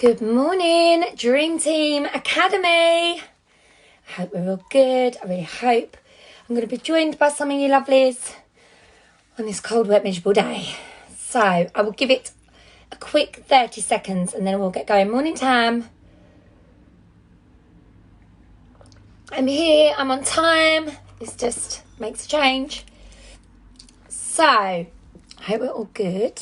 Good morning, Dream Team Academy. I hope we're all good. I really hope I'm going to be joined by some of you lovelies on this cold, wet, miserable day. So I will give it a quick 30 seconds and then we'll get going. Morning, Tam. I'm here. I'm on time. This just makes a change. So I hope we're all good.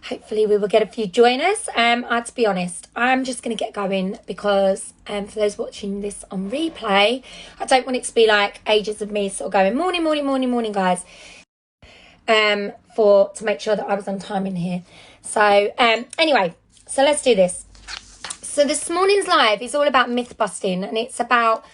Hopefully we will get a few joiners. To be honest, I'm just going to get going because for those watching this on replay, I don't want it to be like ages of me sort of going morning, guys. To make sure that I was on time in here. So anyway, so let's do this. So this morning's live is all about myth busting, and it's about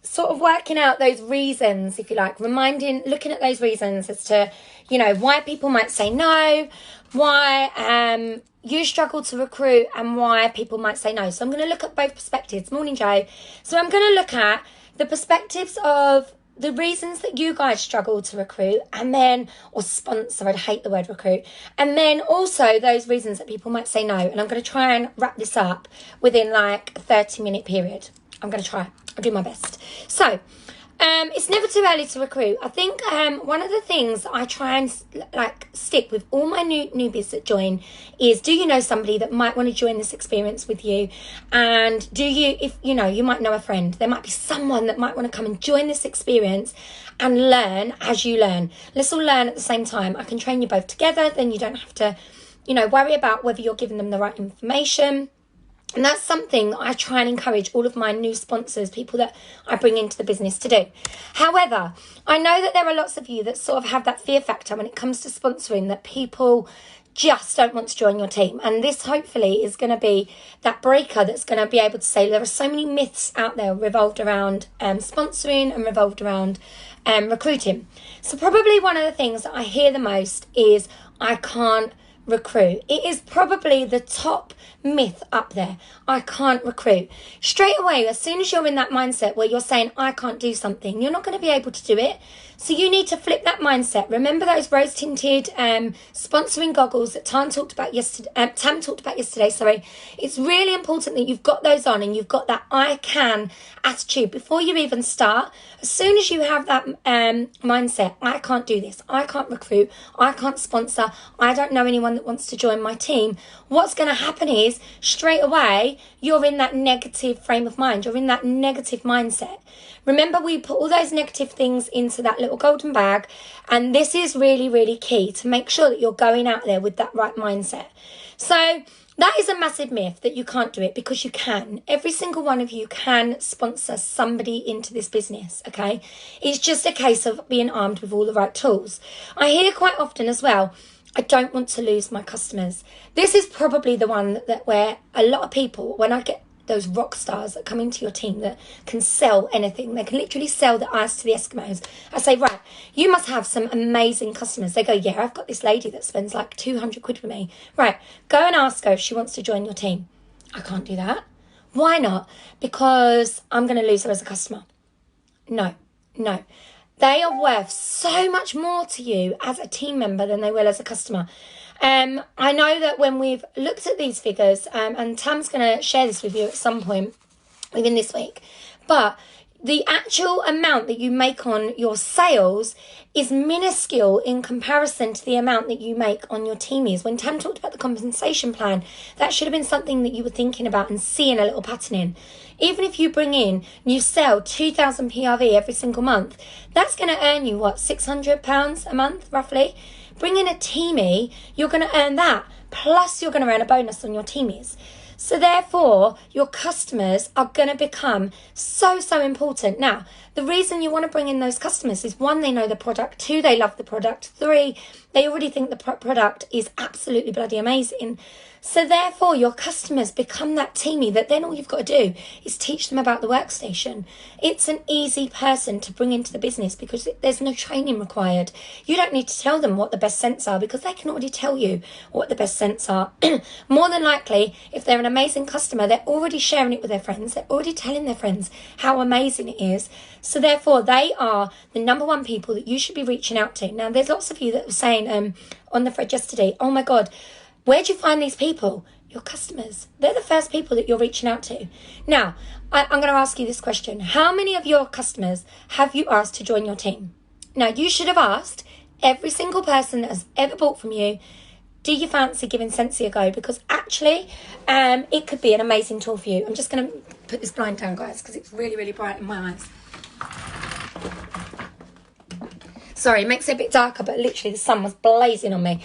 sort of working out those reasons, if you like, looking at those reasons as to, you know, why people might say no, why you struggle to recruit, and why people might say no. So I'm going to look at both perspectives. Morning, Joe. So I'm going to look at the perspectives of the reasons that you guys struggle to recruit, and then, or sponsor, I'd hate the word recruit, and then also those reasons that people might say no. And I'm going to try and wrap this up within like a 30-minute period. I'm going to try. I'll do my best. So, it's never too early to recruit. I think one of the things I try and stick with all my newbies that join is, do you know somebody that might want to join this experience with you? And do you, if you know, you might know a friend. There might be someone that might want to come and join this experience and learn as you learn. Let's all learn at the same time. I can train you both together. Then you don't have to, you know, worry about whether you're giving them the right information. And that's something I try and encourage all of my new sponsors, people that I bring into the business, to do. However, I know that there are lots of you that sort of have that fear factor when it comes to sponsoring, that people just don't want to join your team. And this hopefully is going to be that breaker that's going to be able to say there are so many myths out there revolved around sponsoring and revolved around recruiting. So probably one of the things that I hear the most is, I can't recruit. It is probably the top myth up there. I can't recruit. Straight away, as soon as you're in that mindset where you're saying I can't do something, you're not going to be able to do it. So you need to flip that mindset. Remember those rose tinted sponsoring goggles that Tam talked about yesterday. Sorry, it's really important that you've got those on and you've got that I can attitude before you even start. As soon as you have that mindset, I can't do this, I can't recruit, I can't sponsor, I don't know anyone that wants to join my team, what's going to happen is straight away you're in that negative frame of mind, you're in that negative mindset. Remember, we put all those negative things into that little golden bag, and this is really, really key to make sure that you're going out there with that right mindset. So that is a massive myth that you can't do it, because you can. Every single one of you can sponsor somebody into this business, okay? It's just a case of being armed with all the right tools. I hear quite often as well, I don't want to lose my customers. This is probably the one that where a lot of people, when I get those rock stars that come into your team that can sell anything, they can literally sell the ice to the Eskimos. I say, right, you must have some amazing customers. They go, yeah, I've got this lady that spends like 200 quid with me. Right, go and ask her if she wants to join your team. I can't do that. Why not? Because I'm going to lose her as a customer. No. They are worth so much more to you as a team member than they will as a customer. I know that when we've looked at these figures, and Tam's going to share this with you at some point within this week, but the actual amount that you make on your sales is minuscule in comparison to the amount that you make on your teamies. When Tam talked about the compensation plan, that should have been something that you were thinking about and seeing a little pattern in. Even if you bring in, you sell 2,000 PRV every single month, that's going to earn you, what, £600 a month, roughly? Bring in a teamie, you're going to earn that. Plus, you're going to earn a bonus on your teamies. So therefore, your customers are going to become so important. Now, the reason you want to bring in those customers is, 1, they know the product, 2, they love the product, 3, they already think the product is absolutely bloody amazing. So therefore, your customers become that teamie that then all you've got to do is teach them about the workstation. It's an easy person to bring into the business because there's no training required. You don't need to tell them what the best scents are because they can already tell you what the best scents are. More than likely, if they're an amazing customer, they're already sharing it with their friends. They're already telling their friends how amazing it is. So therefore, they are the number one people that you should be reaching out to. Now, there's lots of you that were saying on the thread yesterday, oh my God, Where do you find these people? Your customers. They're the first people that you're reaching out to. Now, I'm going to ask you this question. How many of your customers have you asked to join your team? Now, you should have asked every single person that has ever bought from you, do you fancy giving Scentsy a go? Because actually, it could be an amazing tool for you. I'm just going to put this blind down, guys, because it's really, really bright in my eyes. Sorry, it makes it a bit darker, but literally the sun was blazing on me.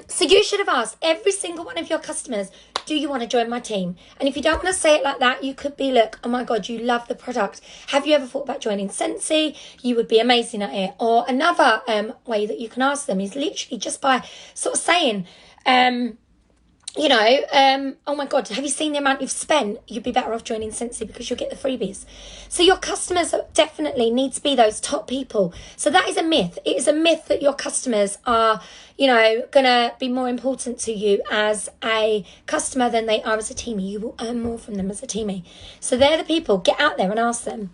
So you should have asked every single one of your customers, do you want to join my team? And if you don't want to say it like that, you could be, look, oh my God, you love the product. Have you ever thought about joining Scentsy? You would be amazing at it. Or another way that you can ask them is literally just by sort of saying, oh my God, have you seen the amount you've spent? You'd be better off joining Scentsy because you'll get the freebies. So your customers definitely need to be those top people. So that is a myth. It is a myth that your customers are, going to be more important to you as a customer than they are as a teamie. You will earn more from them as a teamie. So they're the people. Get out there and ask them.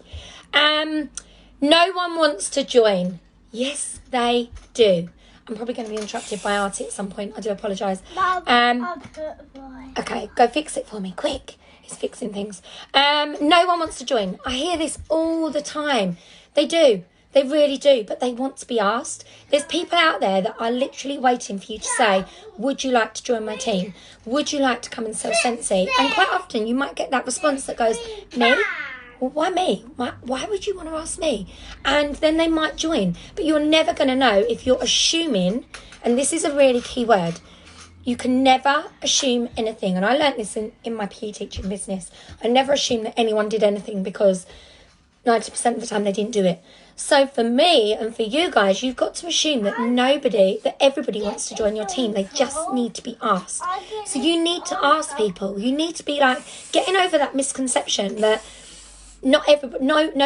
No one wants to join. Yes, they do. I'm probably going to be interrupted by Artie at some point. I do apologise. Okay, go fix it for me, quick. He's fixing things. No one wants to join. I hear this all the time. They do. They really do. But they want to be asked. There's people out there that are literally waiting for you to say, would you like to join my team? Would you like to come and sell Scentsy? And quite often you might get that response that goes, me? Well, why me? Why would you want to ask me? And then they might join. But you're never going to know if you're assuming, and this is a really key word, you can never assume anything. And I learned this in my PE teaching business. I never assumed that anyone did anything because 90% of the time they didn't do it. So for me and for you guys, you've got to assume that everybody wants to join your team. They just need to be asked. So you need to ask people. You need to be like getting over that misconception that no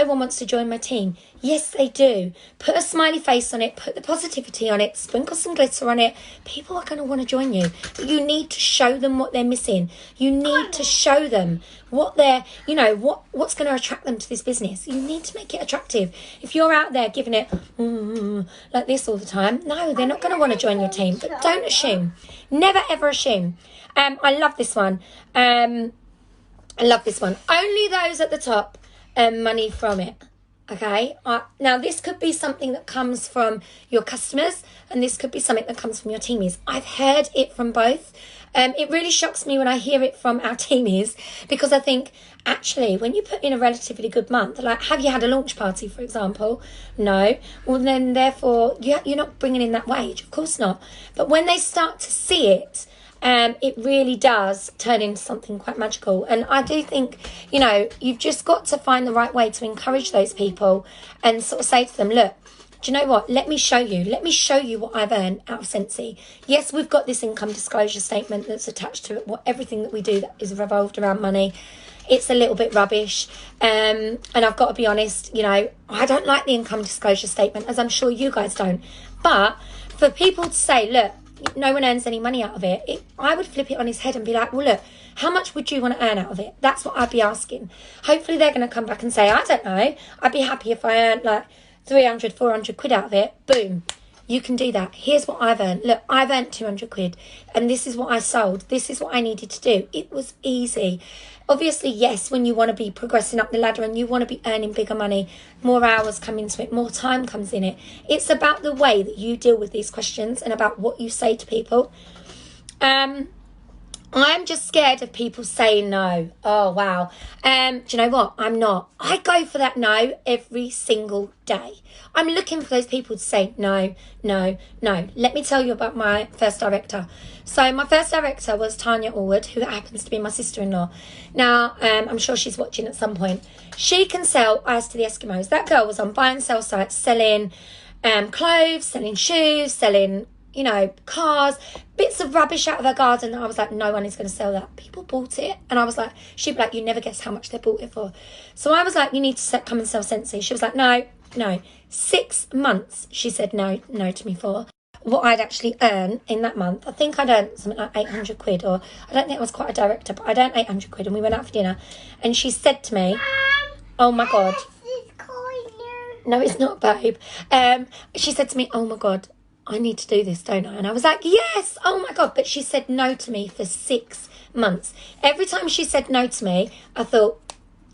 one wants to join my team. Yes, they do. Put a smiley face on it, put the positivity on it, sprinkle some glitter on it. People are going to want to join you. But you need to show them what they're missing. You need to show them what they're, what's going to attract them to this business. You need to make it attractive. If you're out there giving it like this all the time, no, they're not going to want to join your team. But don't assume. Never, ever assume. I love this one. Only those at the top earn money from it. Okay. Now this could be something that comes from your customers, and this could be something that comes from your teamies. I've heard it from both. It really shocks me when I hear it from our teamies, because I think actually when you put in a relatively good month, like have you had a launch party, for example? No. Well then therefore you're not bringing in that wage. Of course not. But when they start to see it, it really does turn into something quite magical. And I do think, you've just got to find the right way to encourage those people and sort of say to them, look, do you know what? Let me show you. Let me show you what I've earned out of Scentsy. Yes, we've got this income disclosure statement that's attached to it. Everything that we do that is revolved around money. It's a little bit rubbish. And I've got to be honest, I don't like the income disclosure statement, as I'm sure you guys don't. But for people to say, look, no one earns any money out of it, I would flip it on his head and be like, well, look, how much would you want to earn out of it? That's what I'd be asking. Hopefully they're going to come back and say, I don't know, I'd be happy if I earned like 300, 400 quid out of it. Boom. You can do that. Here's what I've earned. Look, I've earned 200 quid and this is what I sold. This is what I needed to do. It was easy. Obviously, yes, when you want to be progressing up the ladder and you want to be earning bigger money, more hours come into it, more time comes in it. It's about the way that you deal with these questions and about what you say to people. I'm just scared of people saying no. Oh, wow. Do you know what? I'm not. I go for that no every single day. I'm looking for those people to say no, no, no. Let me tell you about my first director. So my first director was Tanya Allwood, who happens to be my sister-in-law. Now, I'm sure she's watching at some point. She can sell ice to the Eskimos. That girl was on buy and sell sites selling clothes, selling shoes, selling cars, bits of rubbish out of her garden. I was like, no one is going to sell that. People bought it. And I was like, she'd be like, you never guess how much they bought it for. So I was like, you need to come and sell Scentsy. She was like, no. 6 months, she said no to me for. What I'd actually earn in that month, I think I'd earned something like 800 quid, or I don't think I was quite a director, but I'd earned 800 quid, and we went out for dinner. And she said to me, oh my God. No, it's not, babe. She said to me, oh my God, I need to do this, don't I? And I was like, yes, oh my God. But she said no to me for 6 months. Every time she said no to me, I thought,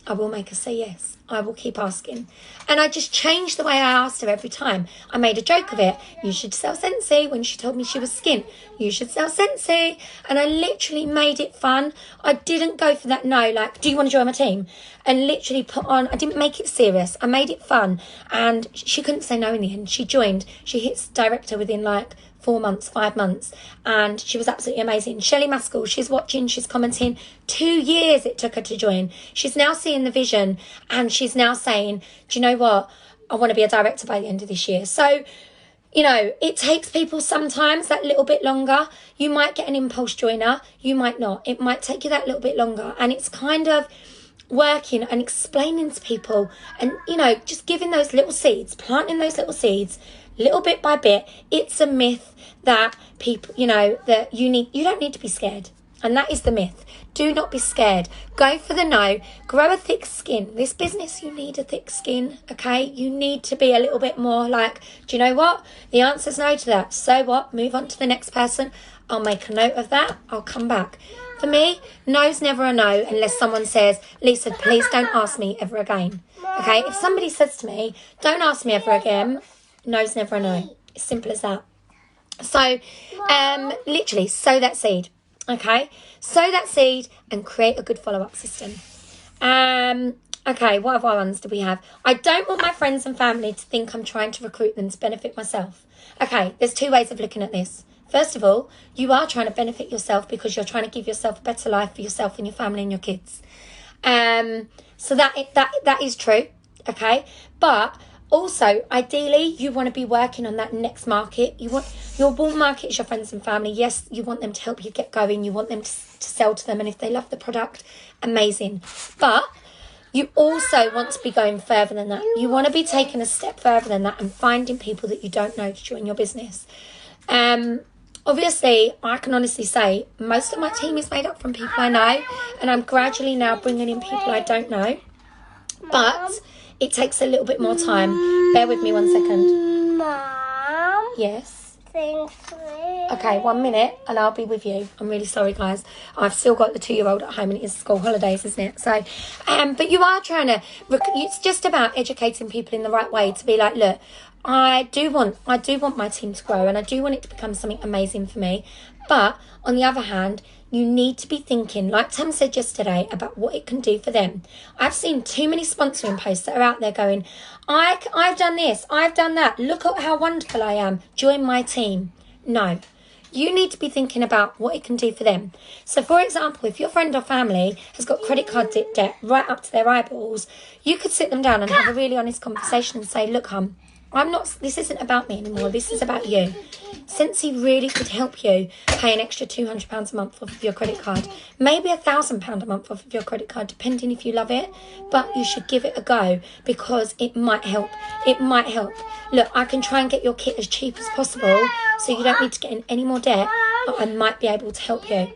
I will make her say yes. I will keep asking. And I just changed the way I asked her every time. I made a joke of it. You should sell Scentsy. When she told me she was skin, you should sell Scentsy. And I literally made it fun. I didn't go for that no, like, do you want to join my team? And literally put on, I didn't make it serious. I made it fun. And she couldn't say no in the end. She joined. She hits director within like 4 months, 5 months, and she was absolutely amazing. Shelley Maskell, she's watching, she's commenting. 2 years it took her to join. She's now seeing the vision, and she's now saying, do you know what? I want to be a director by the end of this year. So, you know, it takes people sometimes that little bit longer. You might get an impulse joiner, you might not. It might take you that little bit longer, and it's kind of working and explaining to people and, you know, just giving those little seeds, planting those little seeds, little bit by bit. It's a myth that people, you know, that you don't need to be scared. And that is the myth. Do not be scared. Go for the no. Grow a thick skin. This business, you need a thick skin, okay? You need to be a little bit more like, do you know what? The answer's no to that. So what? Move on to the next person. I'll make a note of that. I'll come back. For me, no's never a no unless someone says, Lisa, please don't ask me ever again. Okay? If somebody says to me, don't ask me ever again, no's never a no. It's simple as that. So, literally, sow that seed. Okay? Sow that seed and create a good follow-up system. Okay, what other ones do we have? I don't want my friends and family to think I'm trying to recruit them to benefit myself. Okay, there's 2 ways of looking at this. First of all, you are trying to benefit yourself because you're trying to give yourself a better life for yourself and your family and your kids. So that is true, okay? But also, ideally, you want to be working on that next market. You want your warm market is your friends and family. Yes, you want them to help you get going. You want them to sell to them. And if they love the product, amazing. But you also want to be going further than that. You want to be taking a step further than that and finding people that you don't know to join your business. Obviously, I can honestly say most of my team is made up from people I know. And I'm gradually now bringing in people I don't know. But it takes a little bit more time. Bear with me 1 second. Mom? Yes? Thanks. Okay, 1 minute and I'll be with you. I'm really sorry, guys. I've still got the 2-year-old at home and it is school holidays, isn't it? So, but you are trying to, it's just about educating people in the right way to be like, look, I do want my team to grow and I do want it to become something amazing for me. But on the other hand, you need to be thinking, like Tam said yesterday, about what it can do for them. I've seen too many sponsoring posts that are out there going, I've done this, I've done that. Look at how wonderful I am. Join my team. No. You need to be thinking about what it can do for them. So, for example, if your friend or family has got credit card debt right up to their eyeballs, you could sit them down and have a really honest conversation and say, look, hon, this isn't about me anymore. This is about you. Scentsy really could help you pay an extra £200 a month off of your credit card. Maybe £1,000 a month off of your credit card, depending if you love it. But you should give it a go because it might help. It might help. Look, I can try and get your kit as cheap as possible so you don't need to get in any more debt, but I might be able to help you.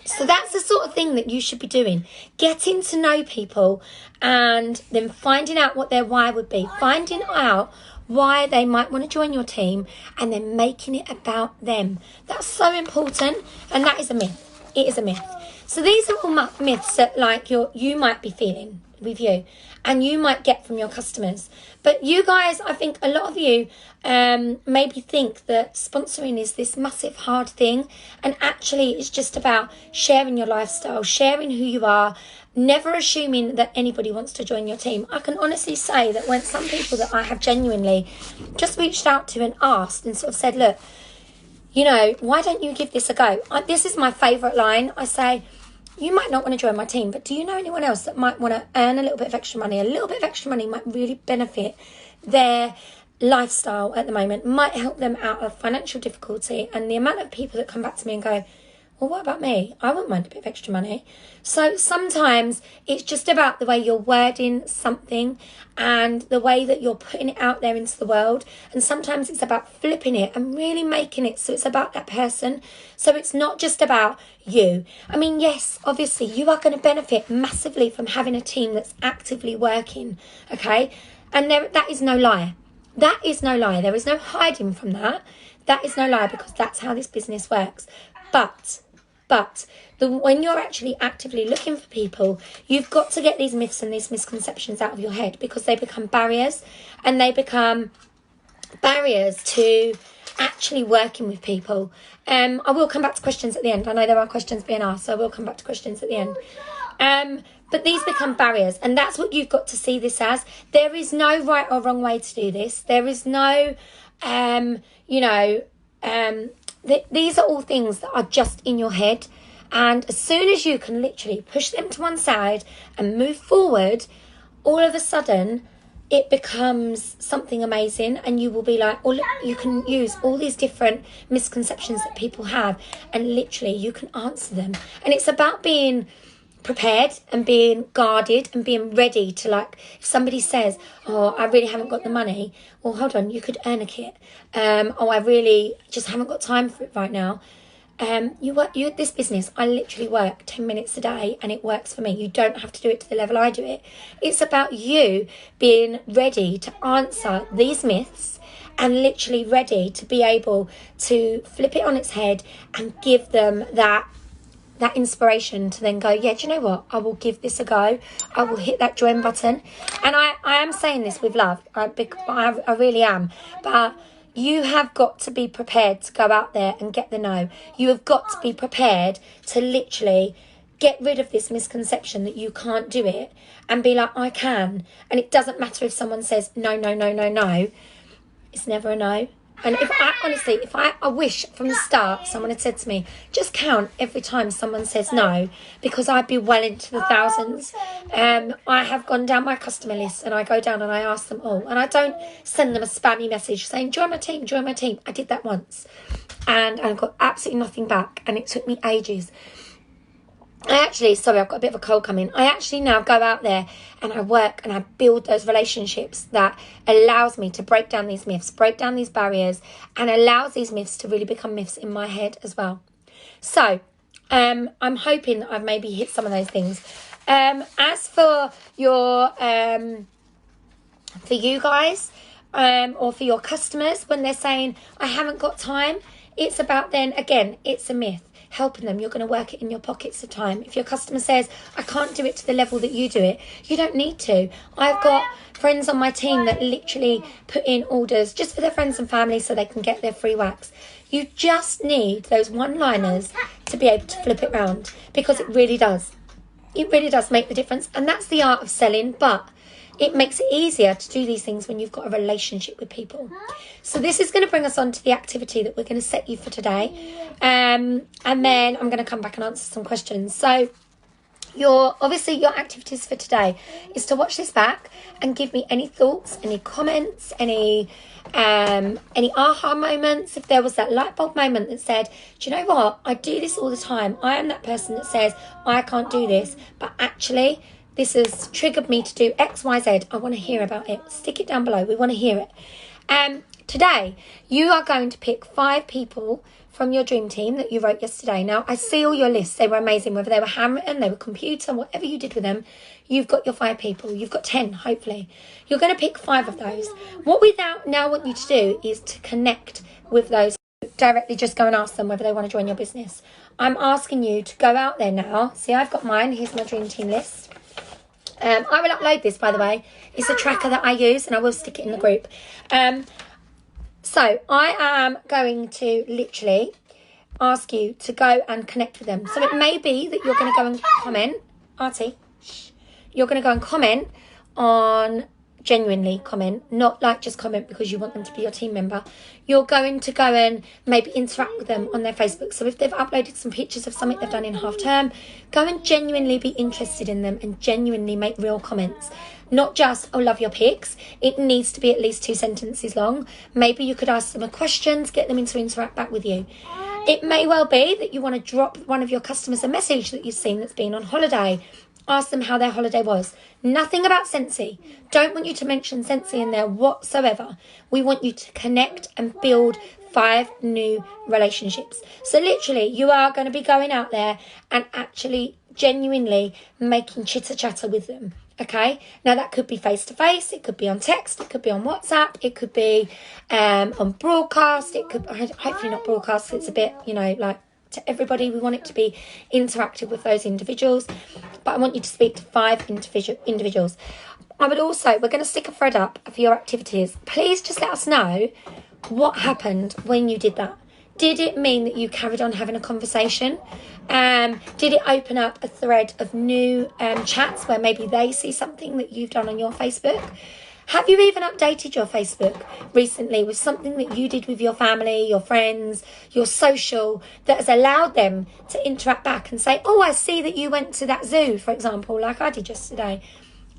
So that's the sort of thing that you should be doing. Getting to know people and then finding out what their why would be. Finding out why they might want to join your team and then making it about them. That's so important, and that is a myth. It is a myth. So these are all myths that like you might be feeling with you and you might get from your customers. But you guys, I think a lot of you maybe think that sponsoring is this massive hard thing, and actually it's just about sharing your lifestyle, sharing who you are, never assuming that anybody wants to join your team. I can honestly say that when some people that I have genuinely just reached out to and asked and sort of said, look, you know, why don't you give this a go? This is my favourite line. I say, you might not want to join my team, but do you know anyone else that might want to earn a little bit of extra money? A little bit of extra money might really benefit their lifestyle at the moment, might help them out of financial difficulty. And the amount of people that come back to me and go, well, what about me? I wouldn't mind a bit of extra money. So sometimes it's just about the way you're wording something and the way that you're putting it out there into the world. And sometimes it's about flipping it and really making it so it's about that person. So it's not just about you. I mean, yes, obviously you are going to benefit massively from having a team that's actively working, okay? And that is no lie. That is no lie. There is no hiding from that. That is no lie, because that's how this business works. But when you're actually actively looking for people, you've got to get these myths and these misconceptions out of your head, because they become barriers, and they become barriers to actually working with people. I will come back to questions at the end. I know there are questions being asked, so I will come back to questions at the end. But these become barriers, and that's what you've got to see this as. There is no right or wrong way to do this. There is no, these are all things that are just in your head. And as soon as you can literally push them to one side and move forward, all of a sudden it becomes something amazing, and you will be like, oh, look, you can use all these different misconceptions that people have, and literally you can answer them. And it's about being prepared and being guarded and being ready to, like, if somebody says, oh, I really haven't got the money, well, hold on, you could earn a kit. Oh, I really just haven't got time for it right now. You this business, I literally work 10 minutes a day, and it works for me. You don't have to do it to the level I do it. It's about you being ready to answer these myths, and literally ready to be able to flip it on its head and give them that inspiration to then go, yeah, do you know what? I will give this a go. I will hit that join button. And I am saying this with love. I really am. But you have got to be prepared to go out there and get the no. You have got to be prepared to literally get rid of this misconception that you can't do it, and be like, I can. And it doesn't matter if someone says no. It's never a no. And if I wish from the start someone had said to me, just count every time someone says no, because I'd be well into the thousands. I have gone down my customer list, and I go down and I ask them all, and I don't send them a spammy message saying, join my team. I did that once, and I got absolutely nothing back, and it took me ages. I've got a bit of a cold coming. I actually now go out there and I work and I build those relationships that allows me to break down these myths, break down these barriers, and allows these myths to really become myths in my head as well. So I'm hoping that I've maybe hit some of those things. As for your, for you guys, or for your customers, when they're saying, I haven't got time, it's about then, again, it's a myth. Helping them, you're going to work it in your pockets of time. If your customer says, I can't do it to the level that you do it, you don't need to. I've got friends on my team that literally put in orders just for their friends and family so they can get their free wax. You just need those one-liners to be able to flip it around, because it really does. It really does make the difference. And that's the art of selling, but it makes it easier to do these things when you've got a relationship with people. So this is going to bring us on to the activity that we're going to set you for today. And then I'm going to come back and answer some questions. So your activities for today is to watch this back and give me any thoughts, any comments, any aha moments. If there was that light bulb moment that said, do you know what? I do this all the time. I am that person that says, I can't do this, but actually this has triggered me to do X, Y, Z. I want to hear about it. Stick it down below. We want to hear it. Today, you are going to pick 5 people from your dream team that you wrote yesterday. Now, I see all your lists. They were amazing. Whether they were handwritten, they were computer, whatever you did with them, you've got your 5 people. You've got 10, hopefully. You're going to pick 5 of those. What we now want you to do is to connect with those. Directly just go and ask them whether they want to join your business. I'm asking you to go out there now. See, I've got mine. Here's my dream team list. I will upload this, by the way. It's a tracker that I use, and I will stick it in the group. So I am going to literally ask you to go and connect with them. So it may be that you're going to go and comment. Artie, you're going to go and comment on, genuinely comment, not like just comment because you want them to be your team member. You're going to go and maybe interact with them on their Facebook. So if they've uploaded some pictures of something they've done in half term, go and genuinely be interested in them and genuinely make real comments. Not just, oh, love your pics. It needs to be at least 2 sentences long. Maybe you could ask them a question to get them to interact back with you. It may well be that you want to drop one of your customers a message that you've seen that's been on holiday. Ask them how their holiday was. Nothing about Scentsy. Don't want you to mention Scentsy in there whatsoever. We want you to connect and build 5 new relationships. So literally, you are going to be going out there and actually genuinely making chitter chatter with them. Okay, now that could be face to face, it could be on text, it could be on WhatsApp, it could be on broadcast, it could hopefully not broadcast. It's a bit, you know, like to everybody. We want it to be interactive with those individuals, but I want you to speak to 5 individuals. I would also, we're going to stick a thread up for your activities. Please just let us know what happened when you did that. Did it mean that you carried on having a conversation? Did it open up a thread of new chats where maybe they see something that you've done on your Facebook? Have you even updated your Facebook recently with something that you did with your family, your friends, your social, that has allowed them to interact back and say, oh, I see that you went to that zoo, for example, like I did yesterday.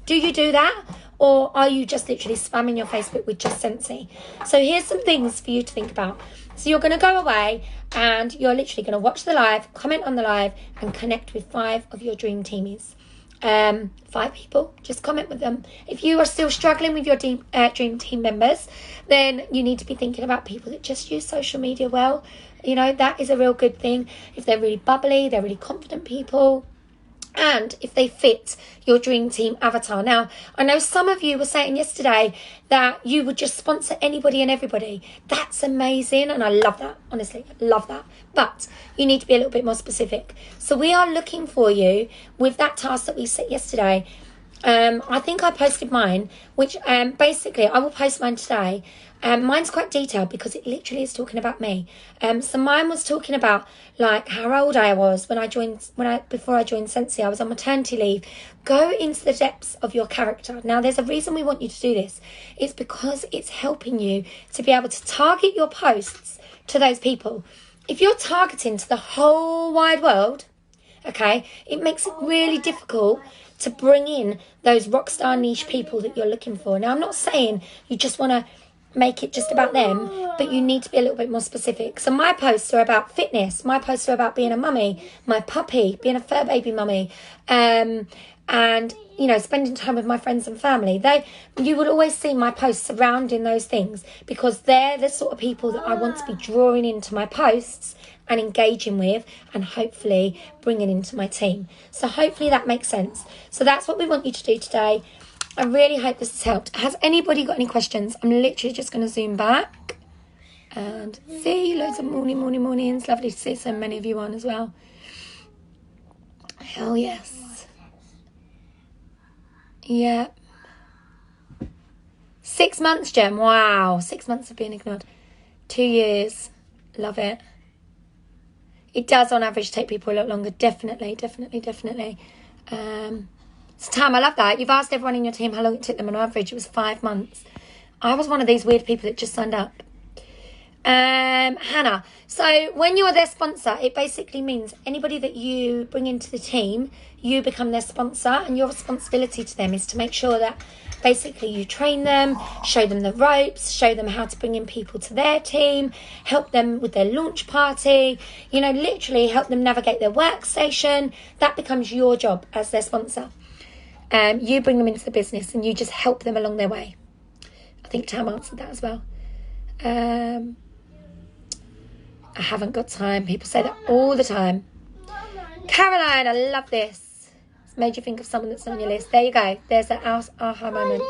Do you do that? Or are you just literally spamming your Facebook with just Scentsy? So here's some things for you to think about. So you're going to go away and you're literally going to watch the live, comment on the live, and connect with 5 of your dream teamies. 5 people, just comment with them. If you are still struggling with your dream team members, then you need to be thinking about people that just use social media well. You know, that is a real good thing. If they're really bubbly, they're really confident people, and if they fit your dream team avatar. Now, I know some of you were saying yesterday that you would just sponsor anybody and everybody. That's amazing, and I love that. Honestly, love that. But you need to be a little bit more specific. So we are looking for you with that task that we set yesterday. I think I posted mine, which basically I will post mine today. Mine's quite detailed because it literally is talking about me. So mine was talking about like how old I was before I joined Scentsy. I was on maternity leave. Go into the depths of your character. Now, there's a reason we want you to do this. It's because it's helping you to be able to target your posts to those people. If you're targeting to the whole wide world, okay, it makes it really difficult to bring in those rock star niche people that you're looking for. Now, I'm not saying you just want to make it just about them, but you need to be a little bit more specific. So my posts are about fitness. My posts are about being a mummy, my puppy, being a fur baby mummy, and, you know, spending time with my friends and family. You will always see my posts surrounding those things because they're the sort of people that I want to be drawing into my posts and engaging with and hopefully bringing into my team. So hopefully that makes sense. So that's what we want you to do today. I really hope this has helped. Has anybody got any questions? I'm literally just going to zoom back and see loads of mornings. Lovely to see so many of you on as well. Hell yes. Yeah. 6 months, Jem. Wow. 6 months of being ignored. 2 years. Love it. It does on average take people a lot longer. Definitely. So Tam, I love that. You've asked everyone in your team how long it took them. On average, it was 5 months. I was one of these weird people that just signed up. Hannah, so when you're their sponsor, it basically means anybody that you bring into the team, you become their sponsor, and your responsibility to them is to make sure that basically you train them, show them the ropes, show them how to bring in people to their team, help them with their launch party, you know, literally help them navigate their workstation. That becomes your job as their sponsor. You bring them into the business and you just help them along their way. I think Tam answered that as well. I haven't got time. People say that all the time. Caroline, I love this. It's made you think of someone that's on your list. There you go. There's an aha moment.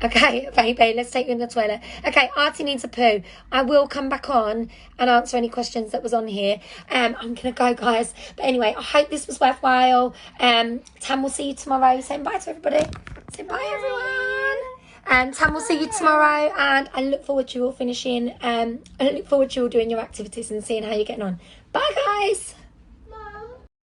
Okay, baby, let's take you in the toilet. Okay, Artie needs a poo. I will come back on and answer any questions that was on here. I'm going to go, guys. But anyway, I hope this was worthwhile. Tam will see you tomorrow. Saying bye to everybody. Say bye, everyone. And Tam will see you tomorrow. And I look forward to you all finishing. I look forward to you all doing your activities and seeing how you're getting on. Bye, guys.